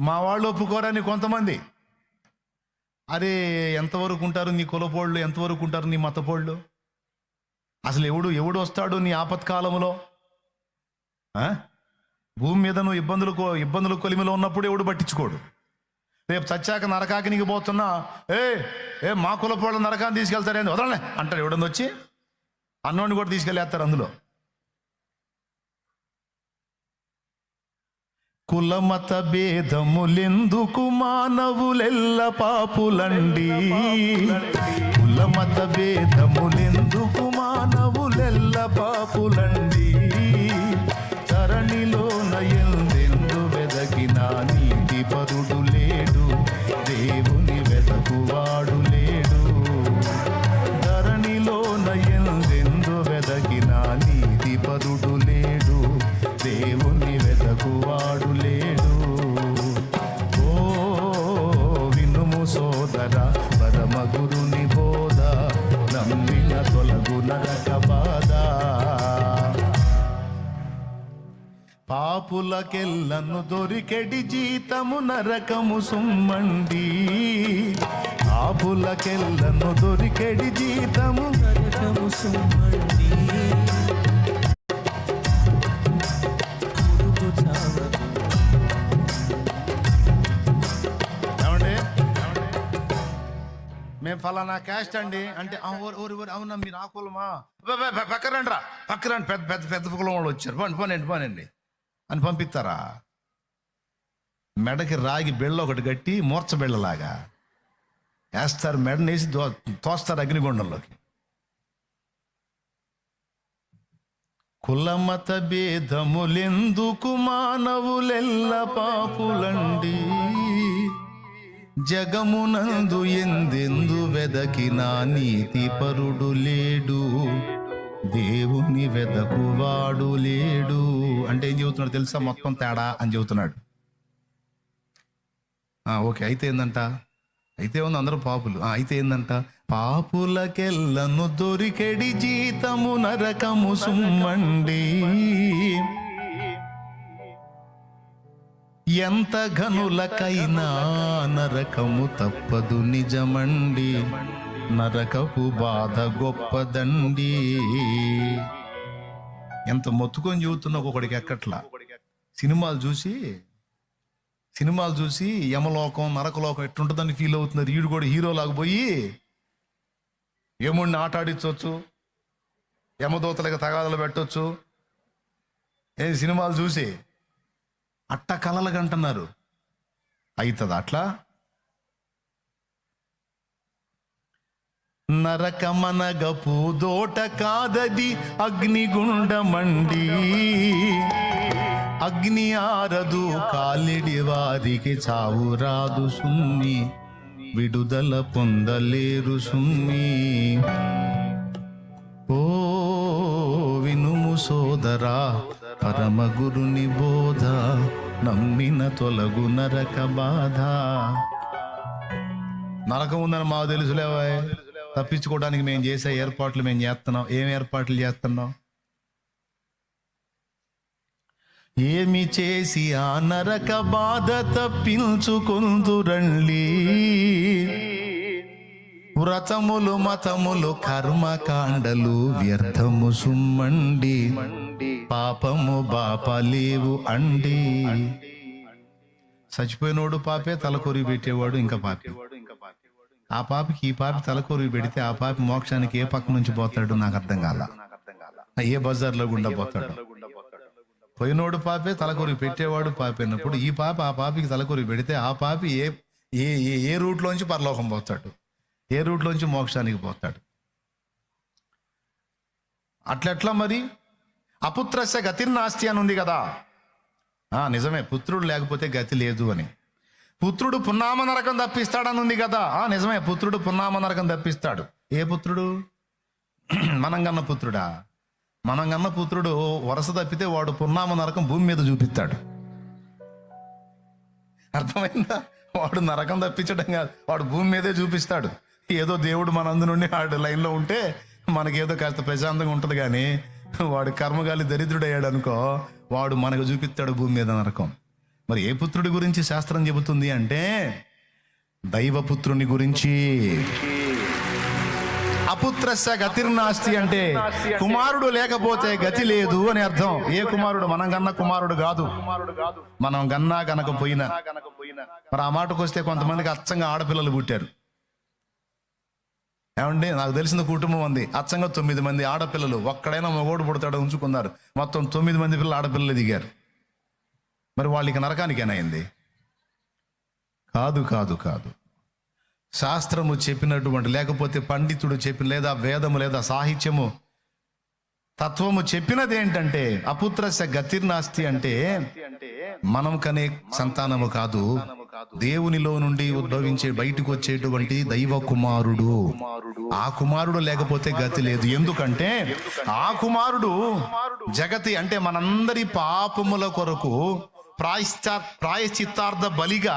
మా వాళ్ళు ఒప్పుకోరని కొంతమంది. అరే, ఎంతవరకు ఉంటారు నీ కులపోళ్ళు, ఎంతవరకు ఉంటారు నీ మతపోళ్ళు? అసలు ఎవడు ఎవడు వస్తాడు నీ ఆపత్కాలంలో? భూమి మీద నువ్వు ఇబ్బందులు కొలిమిలో ఉన్నప్పుడు ఎవడు పట్టించుకోడు. రేపు చచ్చాక నరకాకినికి పోతున్నా, ఏ మా కులపోళ్ళ నరకాన్ని తీసుకెళ్తారేంది, వదలనే అంటారు. ఎవడన్నా వచ్చి అన్నోడిని కూడా తీసుకెళ్ళేస్తారు అందులో. కులమత భేదములెందుకు మానవులెల్ల పాపులండి, కులమత భేదములెందుకు మానవులెల్ల పాపులండి, ధరణిలోన ఎందెందు వెదకిన నీతి పరుడు లేడు, దేవుని వెదకువాడు లేడు, ధరణిలోన ఎందెందు వెదకిన నీతి పరుడు లేడు, దేవుని వెదకువాడు లేడు. ఓ వినుము సోదర, పరమ గురుని బోధ, నమ్మిన తొలగు నరక బాధ. పాపులకెల్లను దొరికెడి జీతము నరకము సుమ్మండి, పాపులకెల్లను దొరికెడి జీతము నరకము సుమ్మండి. మేము ఫలానా క్యాస్ట్ అండి అంటే, అవునా మీరు ఆ కులమా, పక్కరండి రా పక్కరండి, పెద్ద పెద్ద పెద్ద కులం వాళ్ళు వచ్చారు, పోనండి అని పంపిస్తారా? మెడకి రాగి బెళ్ళ ఒకటి కట్టి మూర్చ బెళ్ళలాగా వేస్తారు, మెడనేసి తోస్తారు అగ్నిగుండంలోకి. కులమత భేదములెందుకు మానవులెల్ల పాపులండి, జగమునందు ఎందెందు వెదకిన నీతి పరుడు లేడు, దేవుని వెదకువాడు లేడు. అంటే ఏం చెబుతున్నాడు తెలుసా? మొత్తం తేడా అని చెబుతున్నాడు. ఓకే, అయితే ఏందంట? అయితే ఉంది అందరూ పాపులు. అయితే ఏందంట? పాపులకెల్లను దొరికెడి జీతము నరకము సుమ్మండి, ఎంత ఘనులకైనా నరకము తప్పదు నిజమండి, నరకపు బాధ గొప్పదండి. ఎంత మొత్తుకొని చెబుతున్నా ఒకడికి ఎక్కట్లా. సినిమాలు చూసి యమలోకం నరకలోకం ఎట్టుంటుందని ఫీల్ అవుతున్నారు. వీడు కూడా హీరోలాగా పోయి యముడిని ఆటాడించవచ్చు, యమదూతలకు తగాదలు పెట్టవచ్చు. సినిమాలు చూసి అట్ట కలలుగా అంటున్నారు. అవుతుంది అట్లా? నరకమనగపు దోట కాదది అగ్నిగుండమండి, అగ్ని ఆరదు కాలిడి వారికి చావు రాదు సుమ్మి, విడుదల పొందలేరు సుమ్మి. ఓ వినుము సోదరా, పరమ గురుని బోధ, నమ్మిన తొలగు నరక బాధ. నరకం ఉందని మాకు తెలుసులేవా? తప్పించుకోవడానికి మేము చేసే ఏర్పాట్లు మేము చేస్తున్నాం. ఏం ఏర్పాట్లు చేస్తున్నాం? ఏమి చేసి ఆ నరక బాధ తప్పించుకొందురండి, వ్రతములు మతములు కర్మకాండలు వ్యర్థము సుమ్మండి, పాపము బాపలేవు అండి. చచ్చిపోయినోడు పాపే, తలకొరి పెట్టేవాడు ఇంకా పాపే. ఆ పాపికి ఈ పాపి తలకొరి పెడితే ఆ పాపి మోక్షానికి ఏ పక్క నుంచి పోతాడు నాకు అర్థం కాల. ఏ బజార్లో గుండా పోతాడు? పోయినోడు పాపే, తలకొరి పెట్టేవాడు పాపే అన్నప్పుడు ఈ పాప ఆ పాపికి తలకొరి పెడితే ఆ పాపి ఏ రూట్లోంచి పరలోకం పోతాడు, ఏ రూట్లోంచి మోక్షానికి పోతాడు? అట్లెట్లా మరి? అపుత్రస్య గతిర్నాస్తి అని ఉంది కదా. నిజమే, పుత్రుడు లేకపోతే గతి లేదు అని. పుత్రుడు పున్నామ నరకం తప్పిస్తాడని ఉంది కదా. నిజమే, పుత్రుడు పున్నామ నరకం తప్పిస్తాడు. ఏ పుత్రుడు? మనం కన్న పుత్రుడా? మనం కన్న పుత్రుడు వరుస తప్పితే వాడు పున్నామ నరకం భూమి మీద చూపిస్తాడు. అర్థమైందా? వాడు నరకం తప్పించడం కాదు, వాడు భూమి మీదే చూపిస్తాడు. ఏదో దేవుడు మన అందు నుండి వాడు లైన్లో ఉంటే మనకేదో కాస్త ప్రశాంతంగా ఉంటుంది. కానీ వాడు కర్మగాలి దరిద్రుడయ్యాడు అనుకో, వాడు మనకు చూపిస్తాడు భూమి మీద నరకం. మరి ఏ పుత్రుడి గురించి శాస్త్రం చెబుతుంది అంటే దైవపుత్రుని గురించి. అపుత్రస్య గతిర్నాస్తి అంటే కుమారుడు లేకపోతే గతి లేదు అని అర్థం. ఏ కుమారుడు? మనం గన్న కుమారుడు కాదు, మనం గన్నా గనకపోయినా. మరి ఆ మాటకు వస్తే కొంతమందికి అచ్చంగా ఆడపిల్లలు పుట్టారు. ఏమండి, నాకు తెలిసిన కుటుంబం ఉంది, అచ్చంగా 9 మంది ఆడపిల్లలు. ఒక్కడైనా మగోడు పుడతాడు ఉంచుకున్నారు, మొత్తం 9 మంది పిల్లలు ఆడపిల్లలు దిగారు. మరి వాళ్ళకి నరకానికేనైంది? కాదు కాదు కాదు. శాస్త్రము చెప్పినటువంటి, లేకపోతే పండితుడు చెప్పిన, లేదా వేదము, లేదా సాహిత్యము, తత్వము చెప్పినది ఏంటంటే అపుత్రస్య గతిర్నాస్తి అంటే మనం కనే సంతానము కాదు, దేవునిలో నుండి ఉద్భవించే బయటకు వచ్చేటువంటి దైవ కుమారుడు. ఆ కుమారుడు లేకపోతే గతి లేదు. ఎందుకంటే ఆ కుమారుడు జగతి అంటే మనందరి పాపముల కొరకు ప్రాయశ్చిత్తార్థ బలిగా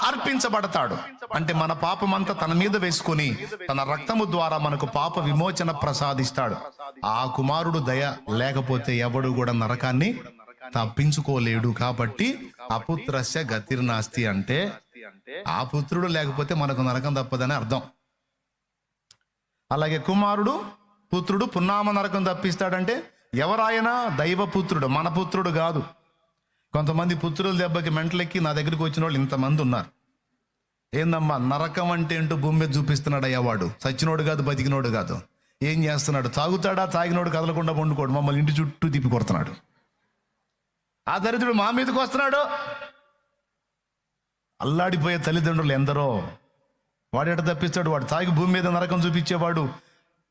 అర్పించబడతాడు. అంటే మన పాపమంతా తన మీద వేసుకొని తన రక్తము ద్వారా మనకు పాప విమోచన ప్రసాదిస్తాడు. ఆ కుమారుడు దయ లేకపోతే ఎవడు కూడా నరకాన్ని తప్పించుకోలేడు. కాబట్టి అపుత్రస్య గతిర్నాస్తి అంటే ఆ పుత్రుడు లేకపోతే మనకు నరకం తప్పదని అర్థం. అలాగే కుమారుడు, పుత్రుడు పున్నామ నరకం తప్పిస్తాడంటే ఎవరాయనా దైవపుత్రుడు, మన పుత్రుడు కాదు. కొంతమంది పుత్రుల దెబ్బకి మెంటలెక్కి నా దగ్గరికి వచ్చిన వాళ్ళు ఇంతమంది ఉన్నారు. ఏందమ్మా నరకం అంటే ఏంటో భూమి మీద చూపిస్తున్నాడు అయ్యా. వాడు సచ్చినోడు కాదు, బతికినోడు కాదు. ఏం చేస్తున్నాడు? తాగుతాడా? తాగినోడు కదలకుండా వండుకోడు, మమ్మల్ని ఇంటి చుట్టూ తిప్పి కొడుతున్నాడు. ఆ దరిద్రుడు మా మీదకి వస్తున్నాడు. అల్లాడిపోయే తల్లిదండ్రులు ఎందరో. వాడు ఎట తప్పిస్తాడు? వాడు తాగి భూమి మీద నరకం చూపించేవాడు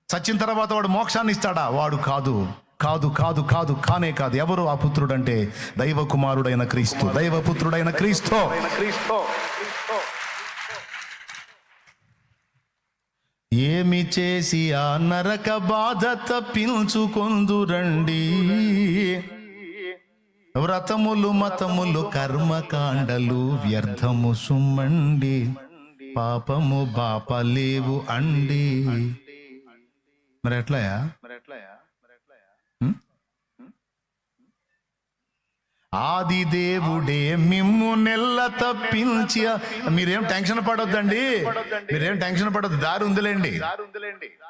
చచ్చిన తర్వాత వాడు మోక్షాన్ని ఇస్తాడా? వాడు కాదు కాదు కాదు కాదు కానే కాదు. ఎవరు ఆ పుత్రుడు అంటే దైవ కుమారుడైన క్రీస్తు, దైవపుత్రుడైన క్రీస్తు. ఏమి చేసి ఆ నరక బాధ తప్పించుకొందురండి, వ్రతములు మతములు కర్మకాండలు వ్యర్థము సుమ్మండి, పాపము బాపలేవు అండి. మరి ఎట్లాయా? ఆది దేవుడే మిమ్ము నెల్ల తప్పించి. మీరేం టెన్షన్ పడొద్దండి, మీరేం టెన్షన్ పడొద్దు. దారి ఉందిలేండి.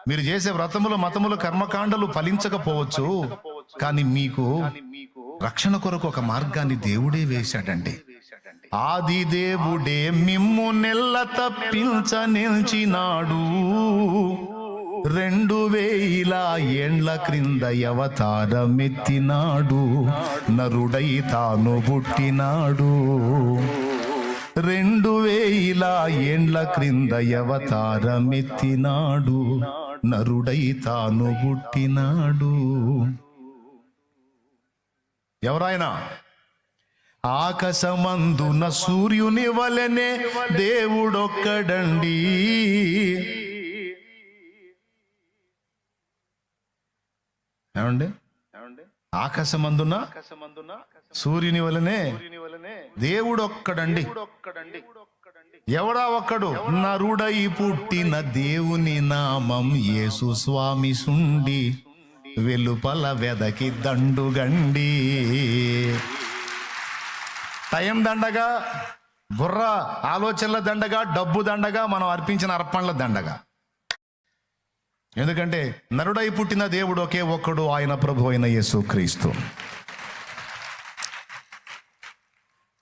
మీరు చేసే వ్రతములు మతములు కర్మకాండలు ఫలించకపోవచ్చు, కానీ మీకు రక్షణ కొరకు ఒక మార్గాన్ని దేవుడే వేశాడండి. ఆది దేవుడే మిమ్ము నెల్ల తప్పించ నిలిచినాడు, 2000 ఏండ్ల క్రింద అవతారమెత్తినాడు, నరుడై తాను పుట్టినాడు. 2000 ఏండ్ల క్రింద అవతారమెత్తినాడు, నరుడై తాను పుట్టినాడు. ఎవరైనా ఆకాశమందున సూర్యుని వలెనే దేవుడొక్కడండి. ఏమండి? ఆకాశమందున సూర్యుని వలనే దేవుడు ఒక్కడండి. ఎవడా ఒక్కడు? నరుడై పుట్టిన దేవుని నామం యేసు స్వామి సుండి, వెలుపల వెదకి దండుగండి. టైం దండగా, బుర్ర ఆలోచనల దండగా, డబ్బు దండగా, మనం అర్పించిన అర్పణల దండగా. ఎందుకంటే నరుడై పుట్టిన దేవుడు ఒకే ఒక్కడు, ఆయన ప్రభు అయిన యేసు క్రీస్తు.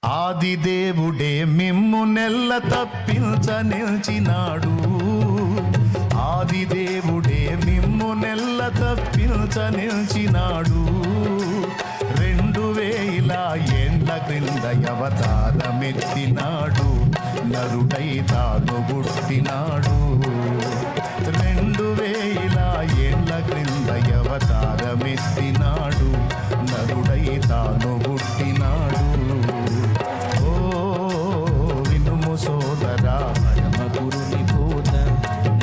ఆది దేవుడే మిమ్ము నెల్ల తప్పించ నిలిచినాడు, ఆది దేవుడే మిమ్ము నెల్ల తప్పించ నిలిచినాడు. 2000 ఏండ్ల క్రింద అవతారమెత్తినాడు, నరుడై తాను పుట్టినాడు. 2000 ఏండ్ల క్రింద అవతారమెత్తినాడు, నరుడై తాను పుట్టినాడు. ఓ వినుము సోదరా, పరమగురుని బోధ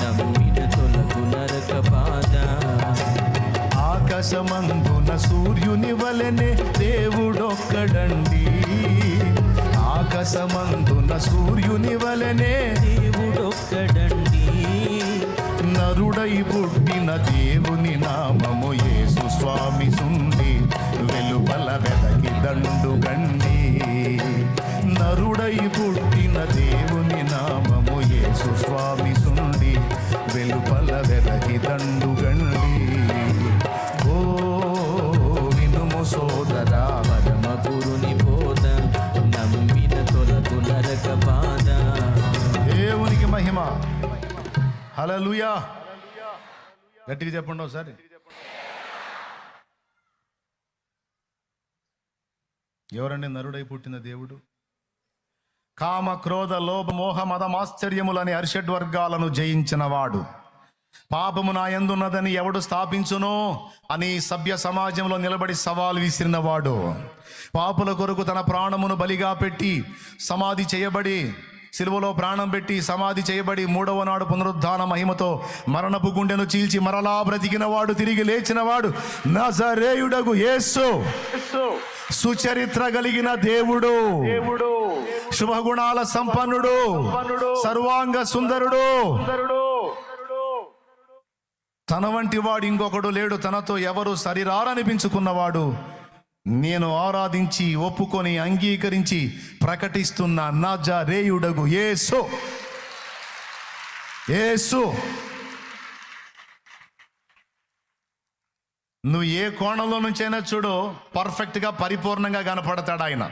నమ్మిన తొలగు నరక బాధ. ఆకాశమందున సూర్యుని వలెనే దేవుడొక్కడండి, ఆకాశమందున సూర్యుని వలెనే దేవుడొక్కడండి. నరుడై పుట్టిన దేవుని నామము యేసు స్వామి సుండి, వెలుపల వెదకి దండుగండి. నరుడై పుట్టిన దేవుని నామము యేసు స్వామి సుండి వెలుపల వెలకి దండుగండి. ఓ వినుము సోదరా, పరమ గురుని బోధ నమ్మిన తొలగు నరక బాధ. దేవునికి మహిమ. హల్లెలూయా. గట్టిగా చెప్పండి ఒకసారి. ఎవరండి నరుడై పుట్టిన దేవుడు? కామ క్రోధ లోభ మోహ మదమాశ్చర్యములని అరిషడ్వర్గాలను జయించిన వాడు. పాపము నా యందున్నదని ఎవడు స్థాపించునో అని సభ్య సమాజంలో నిలబడి సవాల్ విసిరినవాడు. పాపుల కొరకు తన ప్రాణమును బలిగా పెట్టి సమాధి చేయబడి, సిలువలో ప్రాణం పెట్టి సమాధి చేయబడి 3వ నాడు పునరుద్ధాన మహిమతో మరణపు గుండెను చీల్చి మరలా బ్రతికిన వాడు, తిరిగి లేచిన వాడు నజరేయుడగు యేసు. సుచరిత్ర కలిగిన దేవుడు, శుభగుణాల సంపన్నుడు, సర్వాంగ సుందరుడు. తన వంటి వాడు ఇంకొకడు లేడు. తనతో ఎవరు శరీరారనిపించుకున్నవాడు. నేను ఆరాధించి ఒప్పుకొని అంగీకరించి ప్రకటిస్తున్న నజరేయుడగు యేసు. యేసు. నువ్వు ఏ కోణంలో నుంచైనా చూడు, పర్ఫెక్ట్గా పరిపూర్ణంగా కనపడతాడు ఆయన.